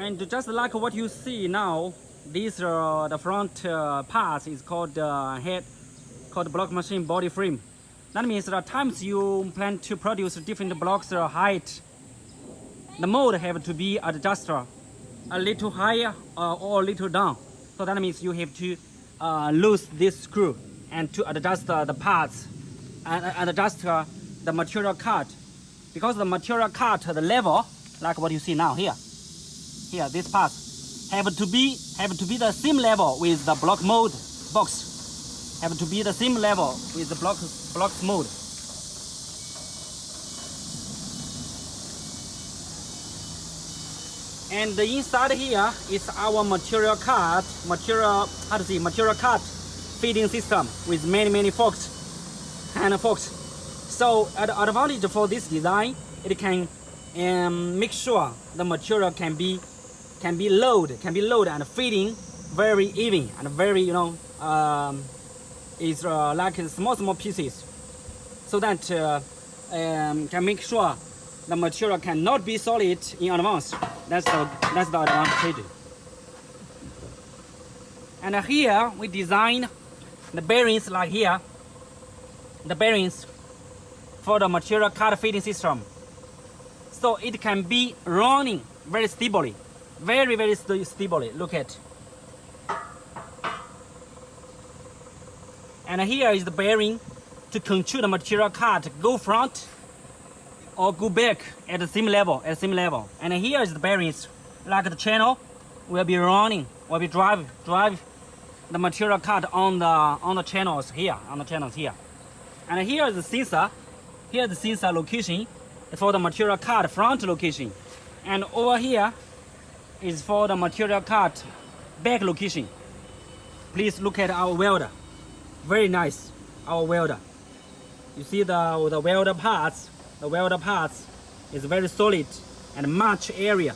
And just like what you see now, this the front part is called head, called block machine body frame. That means that at times you plan to produce different blocks height. The mold have to be adjusted a little higher or a little down. So that means you have to loose this screw and to adjust the parts and adjust the material cut. Because the material cut, the level, like what you see now here, this part have to be the same level with the block mold box. Have to be the same level with the block mold. And the inside here is our material cut feeding system with many forks. So the advantage for this design, it can make sure the material can be loaded and feeding very even and very is like small pieces, so that can make sure the material cannot be solid in advance. That's the advantage. And here we design the bearings like here, the bearings for the material cut feeding system, so it can be running very stably, very stably. Look at. And here is the bearing to control the material cut go front or go back at the same level. And here is the bearings, like the channel will be running, will be drive the material cut on the channels here, And here is the sensor. Here is the sensor location for the material cut front location, and over here is for the material cut back location. Please look at our welder. Very nice, our welder. You see the welder parts. The welder parts is very solid and much area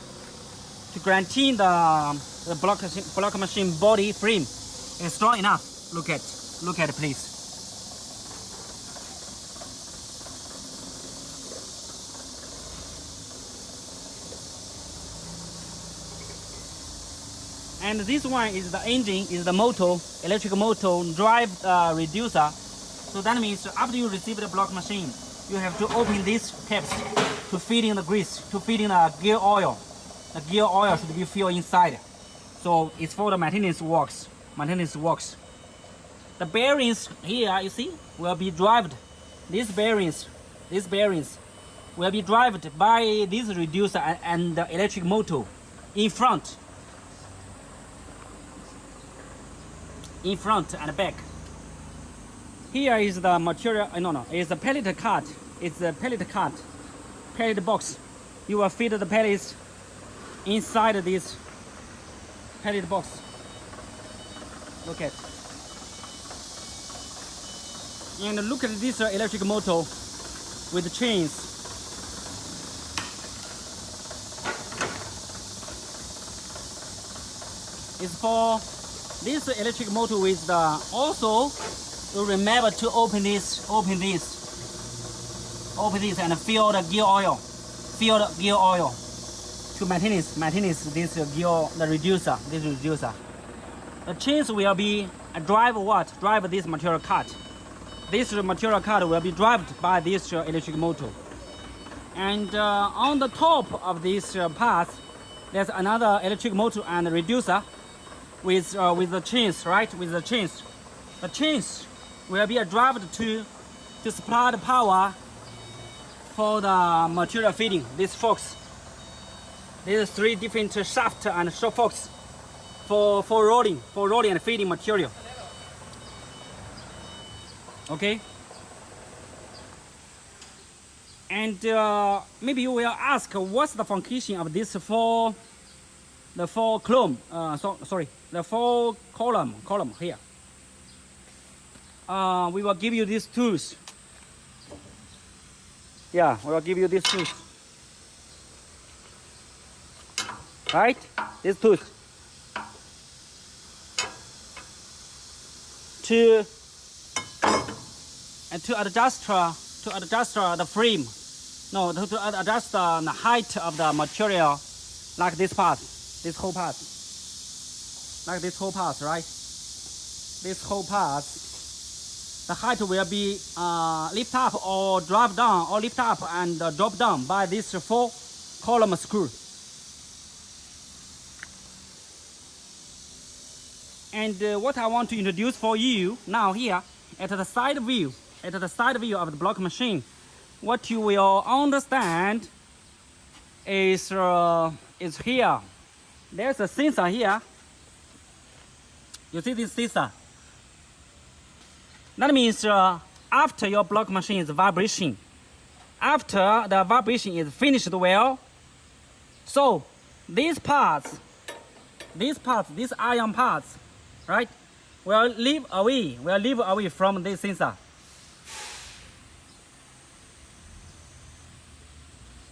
to guarantee the block machine body frame is strong enough. Look at please. And this one is the engine, is the motor, electric motor drive reducer. So that means after you receive the block machine, you have to open these caps to feed in the grease, to feed in the gear oil. The gear oil should be filled inside. So it's for the maintenance works. The bearings here, you see, will be driven. These bearings will be driven by this reducer and the electric motor in front and back. Here is the material, it's the pellet cut. It's the pellet box. You will feed the pellets inside this pellet box. Look at. And look at this electric motor with the chains. It's for this electric motor with the also remember to open this and fill the gear oil to maintenance this gear, the reducer. The chains will be drive this material cut. This material cut will be driven by this electric motor. And on the top of this part, there's another electric motor and reducer with the chains, right? With the chains. The chains will be driven to supply the power for the material feeding. These forks. These 3 different shaft and short forks for rolling and feeding material. Okay. And maybe you will ask, what's the function of this the four column here. We will give you these tools. Yeah, we will give you these tools. Right? These tools. To adjust the frame. No, to adjust the height of the material, like this part. this whole part, like this whole part, right? This whole part, the height will be lift up or drop down, or lift up and drop down by this 4-column screw. And what I want to introduce for you now here at the side view, of the block machine, what you will understand is here. There's a sensor here. You see this sensor? That means after your block machine is vibration, after the vibration is finished well, so these iron parts, right, will leave away from this sensor.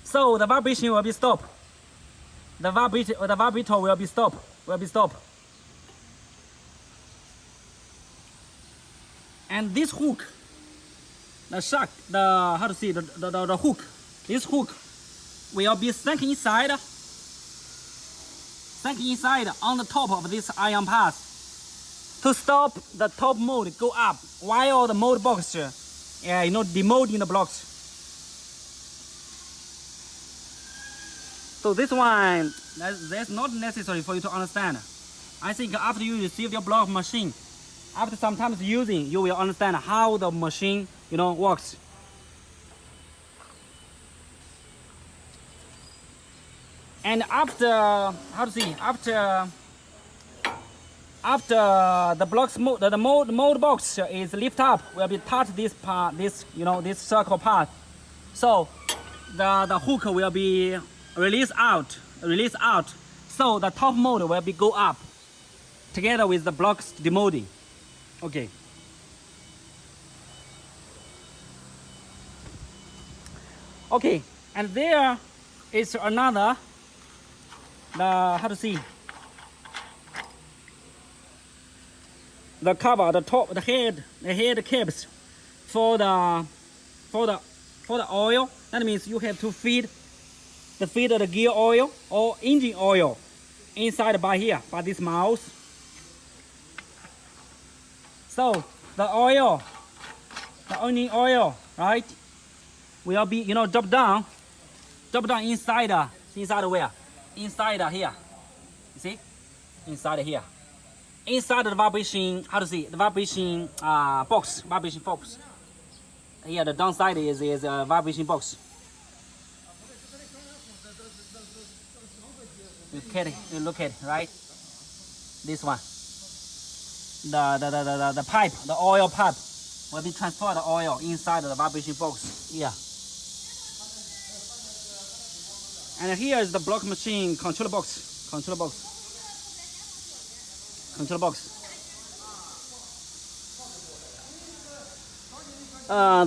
So the vibration will be stopped. The vibrator will be stopped. And this hook, the hook, this hook will be sunk inside on the top of this iron part to stop the top mold go up while the mold box, demolding the blocks. So this one, that's not necessary for you to understand. I think after you receive your block machine, after sometimes using, you will understand how the machine, works. And after the blocks the mold box is lift up, will be touch this part, this circle part. So the hook will be release out, so the top mold will be go up together with the blocks demolding. Okay. Okay, and there is another, the cover, the top, the head caps for the oil. That means you have to feed the gear oil or engine oil inside by here, by this mouse. So the onion oil, right, will be drop down inside where? Inside here. You see? Inside here. Inside the vibration, the vibration box. Here the downside is a vibration box. You look at it, right? This one. The pipe, the oil pipe, will be transfer the oil inside the vibration box here. And here is the block machine control box.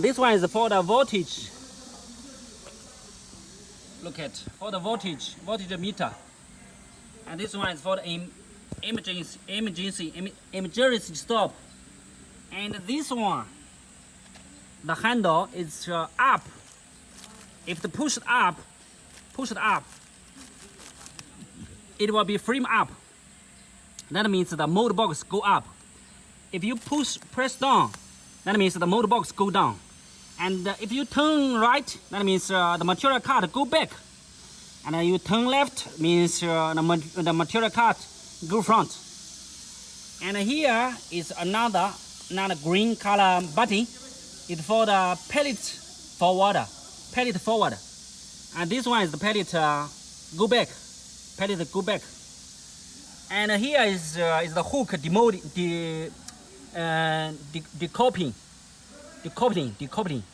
This one is for the voltage. Look at, for the voltage meter. And this one is for the emergency stop. And this one, the handle is up. If the push it up, it will be frame up. That means the mold box go up. If you press down, that means the mold box go down. And if you turn right, that means the material card go back. And you turn left, means the material card go front. And here is another green color button. It's for the pellet forward. And this one is the pellet go back. And here is the hook decoupling.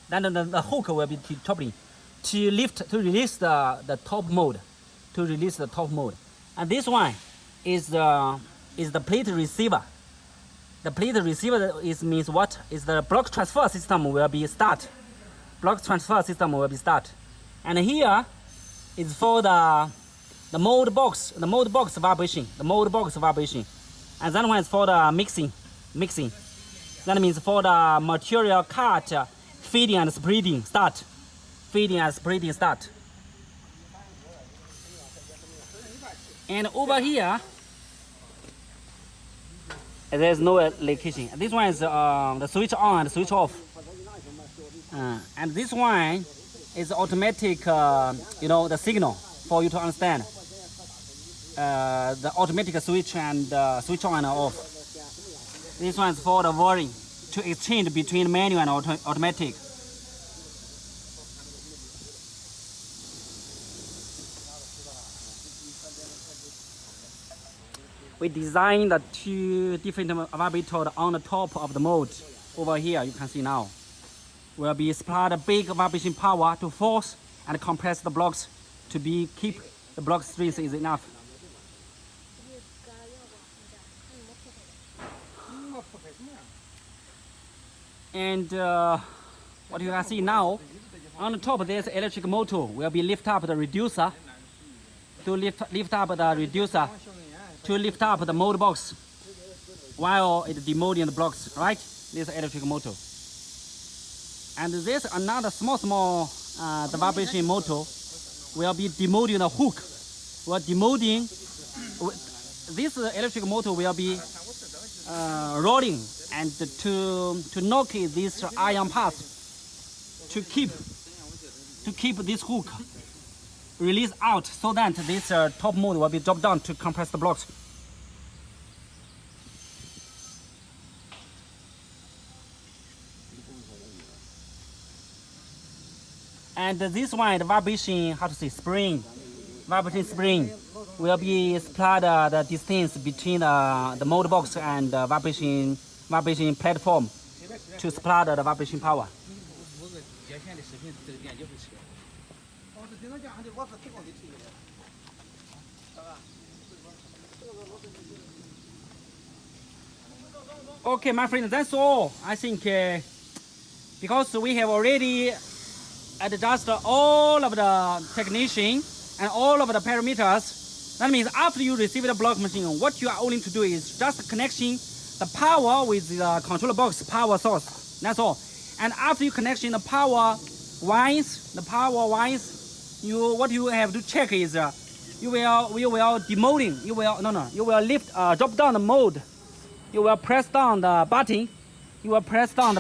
Then the hook will be decoupling to release the top mold. And this one is the plate receiver. The plate receiver means what? Is the block transfer system will be start. And here is for the mold box vibration. And that one is for the mixing. That means for the material cut, feeding and spreading start. And over here, there's no location. This one is the switch on and switch off. And this one is automatic, the signal for you to understand. The automatic switch and switch on and off. This one is for the wiring to exchange between manual and automatic. We designed the two different vibrators on the top of the mold. Over here, you can see now. Will be supplied a big vibration power to force and compress the blocks to keep the block strength is enough. And what you can see now, on the top there's electric motor. Will be lift up the reducer to lift up the reducer to lift up the mold box while it's demolding the blocks, right? This electric motor. And there's another small the vibration motor will be demolding the hook. We're demolding. This electric motor will be rolling and to knock this iron part to keep this hook release out so that this top mold will be dropped down to compress the blocks. And this one, the vibration, vibrating spring will be supplied the distance between the mold box and the vibration platform to supply the vibration power. Okay, my friend, that's all. I think because we have already adjusted all of the technician and all of the parameters. That means after you receive the block machine, what you are only to do is just connecting the power with the controller box power source. That's all. And after you connection the power wires, what you have to check is you will demolding. You will lift drop down the mold. You will press down the button. Press down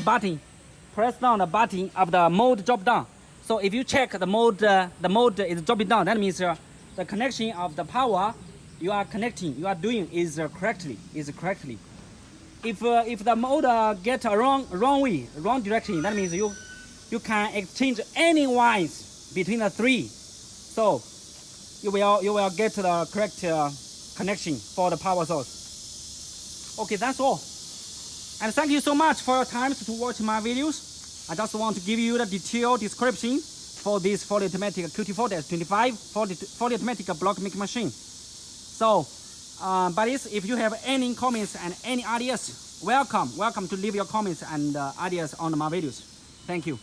the button of the mold drop down. So if you check the mold is dropping down, that means the connection of the power you are doing is correctly. If the mold get a wrong direction, that means you can exchange any wires between the three. So you will get the correct connection for the power source. Okay, that's all. And thank you so much for your time to watch my videos. I just want to give you the detailed description for this fully automatic QT4-25 fully automatic block making machine. So, buddies, if you have any comments and any ideas, welcome to leave your comments and ideas on my videos. Thank you.